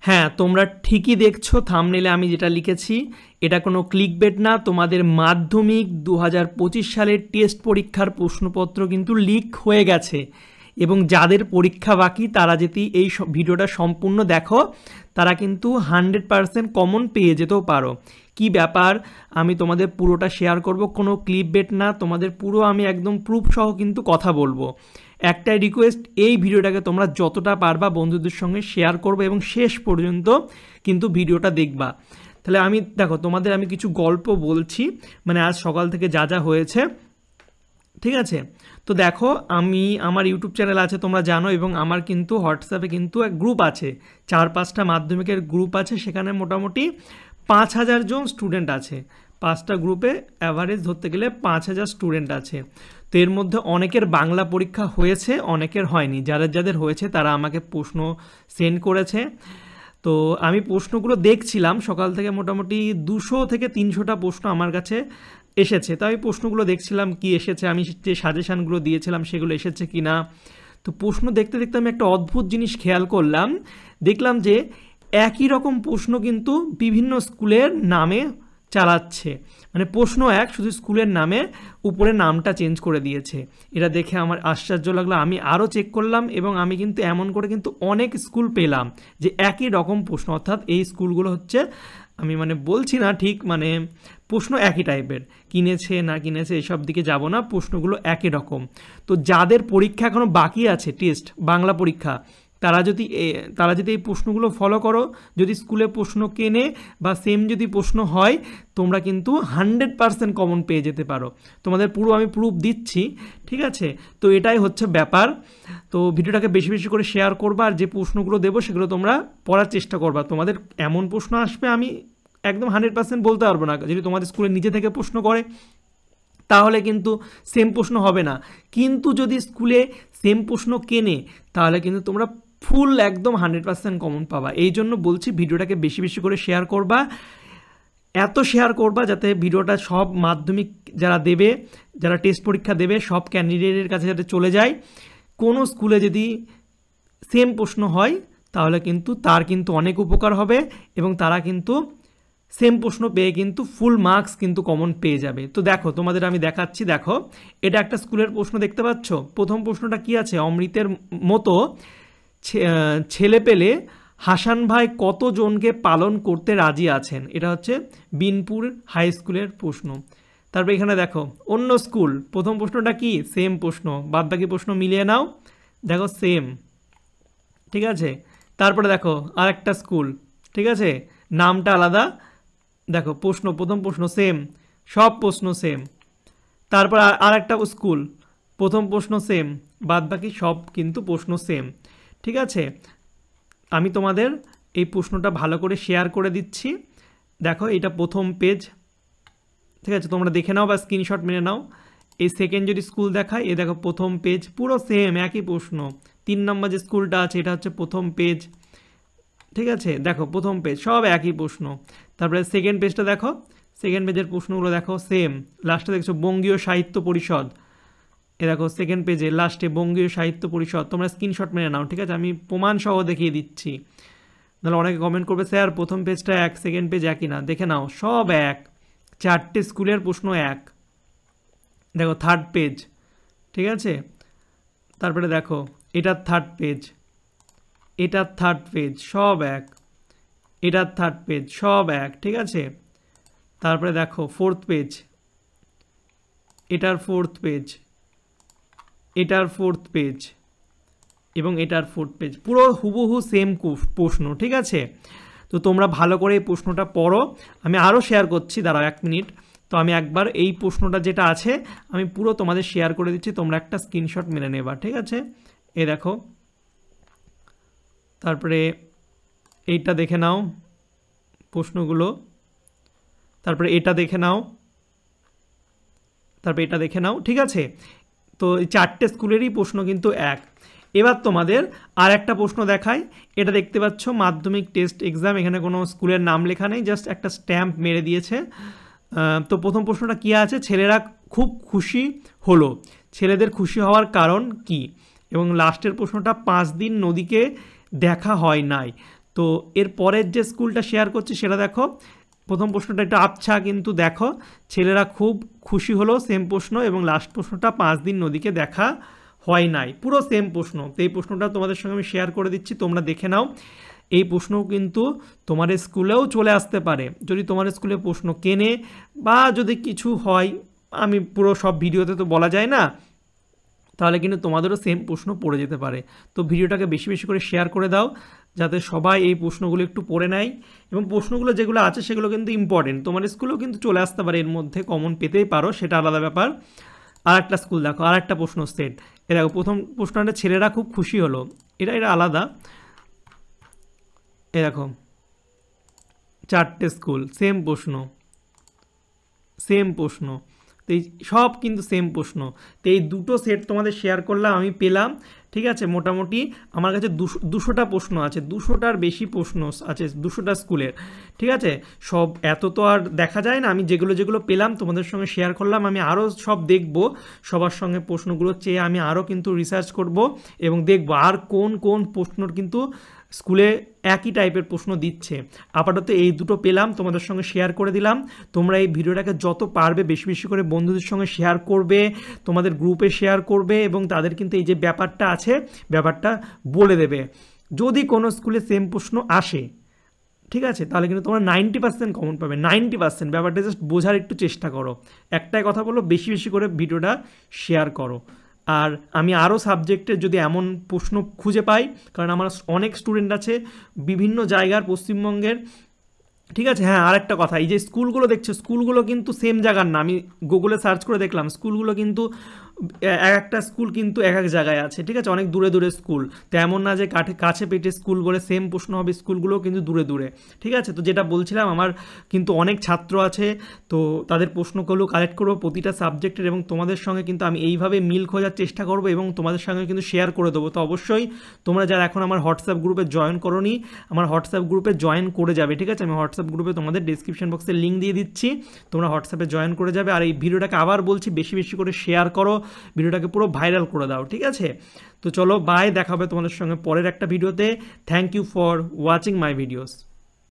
হ্যাঁ, তোমরা ঠিকই দেখছো থাম্বনেলে আমি যেটা লিখেছি এটা কোনো ক্লিকবেট না। তোমাদের মাধ্যমিক 2025 সালের টেস্ট পরীক্ষার প্রশ্নপত্র কিন্তু লিক হয়ে গেছে, এবং যাদের পরীক্ষা বাকি তারা যদি এই ভিডিওটা সম্পূর্ণ দেখো তারা কিন্তু 100% কমন পেয়ে যেতেও পারো। কি ব্যাপার, আমি তোমাদের পুরোটা শেয়ার করব, কোনো ক্লিকবেট না, তোমাদের পুরো আমি একদম প্রুফ সহ কিন্তু কথা বলবো। একটাই রিকোয়েস্ট, এই ভিডিওটাকে তোমরা যতটা পারবা বন্ধুদের সঙ্গে শেয়ার করবে এবং শেষ পর্যন্ত কিন্তু ভিডিওটা দেখবা। তাহলে আমি দেখো তোমাদের আমি কিছু গল্প বলছি, মানে আজ সকাল থেকে যা যা হয়েছে, ঠিক আছে? তো দেখো, আমি আমার ইউটিউব চ্যানেল আছে তোমরা জানো, এবং আমার কিন্তু হোয়াটসঅ্যাপে কিন্তু এক গ্রুপ আছে, 4-5টা মাধ্যমিকের গ্রুপ আছে, সেখানে মোটামুটি 5,000 জন স্টুডেন্ট আছে। 5টা গ্রুপে অ্যাভারেজ ধরতে গেলে 5,000 স্টুডেন্ট আছে। তো এর মধ্যে অনেকের বাংলা পরীক্ষা হয়েছে, অনেকের হয়নি। যাদের যাদের হয়েছে তারা আমাকে প্রশ্ন সেন্ড করেছে। তো আমি প্রশ্নগুলো দেখছিলাম সকাল থেকে, মোটামুটি 200 থেকে 300টা প্রশ্ন আমার কাছে এসেছে। তো আমি প্রশ্নগুলো দেখছিলাম কি এসেছে, আমি যে সাজেশানগুলো দিয়েছিলাম সেগুলো এসেছে কি না। তো প্রশ্ন দেখতে দেখতে আমি একটা অদ্ভুত জিনিস খেয়াল করলাম, দেখলাম যে একই রকম প্রশ্ন কিন্তু বিভিন্ন স্কুলের নামে চালাচ্ছে, মানে প্রশ্ন এক, শুধু স্কুলের নামে উপরে নামটা চেঞ্জ করে দিয়েছে। এটা দেখে আমার আশ্চর্য লাগলো। আমি আরও চেক করলাম এবং আমি কিন্তু এমন করে কিন্তু অনেক স্কুল পেলাম যে একই রকম প্রশ্ন, অর্থাৎ এই স্কুলগুলো হচ্ছে, আমি মানে বলছি না ঠিক, মানে প্রশ্ন একই টাইপের, কিনেছে না কিনেছে এসব দিকে যাব না, প্রশ্নগুলো একই রকম। তো যাদের পরীক্ষা এখনও বাকি আছে, টেস্ট বাংলা পরীক্ষা, তারা যদি এই প্রশ্নগুলো ফলো করো, যদি স্কুলে প্রশ্ন কেনে বা সেম যদি প্রশ্ন হয়, তোমরা কিন্তু 100% কমন পেয়ে যেতে পারো। তোমাদের পুরো আমি প্রুফ দিচ্ছি, ঠিক আছে? তো এটাই হচ্ছে ব্যাপার। তো ভিডিওটাকে বেশি বেশি করে শেয়ার করবা, আর যে প্রশ্নগুলো দেবো সেগুলো তোমরা পড়ার চেষ্টা করবা। তোমাদের এমন প্রশ্ন আসবে আমি একদম 100% বলতে পারবো না, যদি তোমাদের স্কুলে নিজে থেকে প্রশ্ন করে তাহলে কিন্তু সেম প্রশ্ন হবে না, কিন্তু যদি স্কুলে সেম প্রশ্ন কেনে তাহলে কিন্তু তোমরা ফুল একদম 100% কমন পাবা। এই জন্য বলছি ভিডিওটাকে বেশি বেশি করে শেয়ার করবা, এত শেয়ার করবা যাতে ভিডিওটা সব মাধ্যমিক যারা দেবে, যারা টেস্ট পরীক্ষা দেবে, সব ক্যান্ডিডেটের কাছে যাতে চলে যায়। কোনো স্কুলে যদি সেম প্রশ্ন হয় তাহলে কিন্তু তার কিন্তু অনেক উপকার হবে, এবং তারা কিন্তু সেম প্রশ্ন পেয়ে কিন্তু ফুল মার্কস কিন্তু কমন পেয়ে যাবে। তো দেখো তোমাদের আমি দেখাচ্ছি, দেখো এটা একটা স্কুলের প্রশ্ন দেখতে পাচ্ছ। প্রথম প্রশ্নটা কি আছে, অমৃতের মতো ছেলে পেলে হাসান ভাই কতজনকে পালন করতে রাজি আছেন? এটা হচ্ছে বিনপুর হাই স্কুলের প্রশ্ন। তারপর এখানে দেখো অন্য স্কুল, প্রথম প্রশ্নটা কি, সেম প্রশ্ন, বাদ বাকি প্রশ্ন মিলিয়ে নাও, দেখো সেম, ঠিক আছে? তারপরে দেখো আরেকটা স্কুল, ঠিক আছে, নামটা আলাদা, দেখো প্রশ্ন, প্রথম প্রশ্ন সেম, সব প্রশ্ন সেম। তারপর আরেকটা স্কুল, প্রথম প্রশ্ন সেম, বাদ বাকি সব কিন্তু প্রশ্ন সেম, ঠিক আছে? আমি তোমাদের এই প্রশ্নটা ভালো করে শেয়ার করে দিচ্ছি। দেখো এটা প্রথম পেজ, ঠিক আছে, তোমরা দেখে নাও বা স্ক্রিনশট মেরে নাও। এই সেকেন্ড যদি স্কুল দেখায়, এ দেখো প্রথম পেজ, পুরো সেম একই প্রশ্ন। 3 নম্বর যে স্কুলটা আছে এটা হচ্ছে প্রথম পেজ, ঠিক আছে, দেখো প্রথম পেজ সব একই প্রশ্ন। তারপরে সেকেন্ড পেজটা দেখো, সেকেন্ড পেজের প্রশ্নগুলো দেখো সেম। লাস্টে দেখছো বঙ্গীয় সাহিত্য পরিষদ, এ দেখো সেকেন্ড পেজে লাস্টে বঙ্গীয় সাহিত্য পরিষদ। তোমরা স্ক্রিনশট মেরে নাও, ঠিক আছে, আমি প্রমাণ সহ দেখিয়ে দিচ্ছি, নাহলে অনেকে কমেন্ট করবে স্যার প্রথম পেজটা এক, সেকেন্ড পেজ একই না। দেখে নাও সব এক, 4টে স্কুলের প্রশ্ন এক। দেখো থার্ড পেজ, ঠিক আছে, তারপরে দেখো এটার থার্ড পেজ, এটার থার্ড পেজ সব এক, এটার থার্ড পেজ সব এক, ঠিক আছে। তারপরে দেখো ফোর্থ পেজ, এটার ফোর্থ পেজ, এটার ফোর্থ পেজ এবং এটার ফোর্থ পেজ, পুরো হুবহু সেম প্রশ্ন, ঠিক আছে। তো তোমরা ভালো করে এই প্রশ্নটা পড়ো, আমি আরও শেয়ার করছি, দাঁড়াও 1 মিনিট। তো আমি একবার এই প্রশ্নটা যেটা আছে আমি পুরো তোমাদের শেয়ার করে দিচ্ছি, তোমরা একটা স্ক্রিনশট মেরে নেবা, ঠিক আছে। এ দেখো, তারপরে এইটা দেখে নাও প্রশ্নগুলো, তারপরে এটা দেখে নাও, তারপরে এটা দেখে নাও, ঠিক আছে। তো এই 4টে স্কুলেরই প্রশ্ন কিন্তু এক। এবার তোমাদের আর একটা প্রশ্ন দেখায়, এটা দেখতে পাচ্ছ মাধ্যমিক টেস্ট এক্সাম, এখানে কোনো স্কুলের নাম লেখা নেই, জাস্ট একটা স্ট্যাম্প মেরে দিয়েছে। তো প্রথম প্রশ্নটা কী আছে, ছেলেরা খুব খুশি হলো, ছেলেদের খুশি হওয়ার কারণ কি? এবং লাস্টের প্রশ্নটা 5 দিন নদীকে দেখা হয় নাই। তো এর পরের যে স্কুলটা শেয়ার করছি সেটা দেখো, প্রথম প্রশ্নটা একটু আবছা, কিন্তু দেখো ছেলেরা খুব খুশি হলো, সেম প্রশ্ন, এবং লাস্ট প্রশ্নটা 5 দিন নদীকে দেখা হয় নাই, পুরো সেম প্রশ্ন। তো এই প্রশ্নটা তোমাদের সঙ্গে আমি শেয়ার করে দিচ্ছি, তোমরা দেখে নাও। এই প্রশ্ন কিন্তু তোমার স্কুলেও চলে আসতে পারে, যদি তোমার স্কুলে প্রশ্ন কেনে বা যদি কিছু হয়, আমি পুরো সব ভিডিওতে তো বলা যায় না, তাহলে কিন্তু তোমাদেরও সেম প্রশ্ন পড়ে যেতে পারে। তো ভিডিওটাকে বেশি বেশি করে শেয়ার করে দাও, যাতে সবাই এই প্রশ্নগুলো একটু পড়ে নেয়, এবং প্রশ্নগুলো যেগুলো আছে সেগুলো কিন্তু ইম্পর্টেন্ট, তোমার স্কুলেও কিন্তু চলে আসতে পারে, এর মধ্যে কমন পেতেই পারো, সেটা আলাদা ব্যাপার। আর একটা স্কুল দেখো, আর একটা প্রশ্ন সেট, এ দেখো প্রথম প্রশ্নটা ছেলেরা খুব খুশি হলো, এটা আলাদা। এ দেখো 4টে স্কুল, সেম প্রশ্ন, সেম প্রশ্ন, তো এই সব কিন্তু সেম প্রশ্ন। তো এই দুটো সেট তোমাদের শেয়ার করলাম, আমি পেলাম, ঠিক আছে। মোটামুটি আমার কাছে 200টা প্রশ্ন আছে, 200টার বেশি প্রশ্ন আছে 200টা স্কুলের, ঠিক আছে। সব এত তো আর দেখা যায় না, আমি যেগুলো যেগুলো পেলাম তোমাদের সঙ্গে শেয়ার করলাম, আমি আরও সব দেখব, সবার সঙ্গে প্রশ্নগুলো চেয়ে আমি আরও কিন্তু রিসার্চ করব এবং দেখব আর কোন কোন প্রশ্নর কিন্তু স্কুলে একই টাইপের প্রশ্ন দিচ্ছে। আপাতত এই দুটো পেলাম, তোমাদের সঙ্গে শেয়ার করে দিলাম। তোমরা এই ভিডিওটাকে যত পারবে বেশি বেশি করে বন্ধুদের সঙ্গে শেয়ার করবে, তোমাদের গ্রুপে শেয়ার করবে, এবং তাদের কিন্তু এই যে ব্যাপারটা আছে ব্যাপারটা বলে দেবে। যদি কোনো স্কুলে সেম প্রশ্ন আসে, ঠিক আছে, তাহলে কিন্তু তোমরা 90% কমন পাবে, 90%। ব্যাপারটা জাস্ট বোঝার একটু চেষ্টা করো। একটাই কথা বলো, বেশি বেশি করে ভিডিওটা শেয়ার করো। আর আমি আরও সাবজেক্টের যদি এমন প্রশ্ন খুঁজে পাই, কারণ আমার অনেক স্টুডেন্ট আছে বিভিন্ন জায়গার পশ্চিমবঙ্গের, ঠিক আছে। হ্যাঁ, আর একটা কথা, এই যে স্কুলগুলো দেখছো, স্কুলগুলো কিন্তু সেম জায়গার না, আমি গুগলে সার্চ করে দেখলাম, স্কুলগুলো কিন্তু এক একটা স্কুল কিন্তু এক এক জায়গায় আছে, ঠিক আছে, অনেক দূরে দূরে স্কুল। তো এমন না যে কাছে পেটে স্কুল বলে সেম প্রশ্ন হবে, স্কুলগুলো কিন্তু দূরে দূরে, ঠিক আছে। তো যেটা বলছিলাম, আমার কিন্তু অনেক ছাত্র আছে, তো তাদের প্রশ্নগুলো কালেক্ট করবো প্রতিটা সাবজেক্টের, এবং তোমাদের সঙ্গে কিন্তু আমি এইভাবে মিল খোঁজার চেষ্টা করবো এবং তোমাদের সঙ্গে কিন্তু শেয়ার করে দেবো। তো অবশ্যই তোমরা যারা এখন আমার হোয়াটসঅ্যাপ গ্রুপে জয়েন করোনি, আমার হোয়াটসঅ্যাপ গ্রুপে জয়েন করে যাবে, ঠিক আছে। আমি হোয়াটসঅ্যাপ গ্রুপে তোমাদের ডিসক্রিপশন বক্সে লিঙ্ক দিয়ে দিচ্ছি, তোমরা হোয়াটসঅ্যাপে জয়েন করে যাবে। আর এই ভিডিওটাকে আবার বলছি, বেশি বেশি করে শেয়ার করো, ভিডিওটাকে পুরো ভাইরাল করে দাও, ঠিক আছে। তো চলো, বাই, দেখা হবে তোমাদের সঙ্গে পরের একটা ভিডিওতে। Thank you for watching my videos.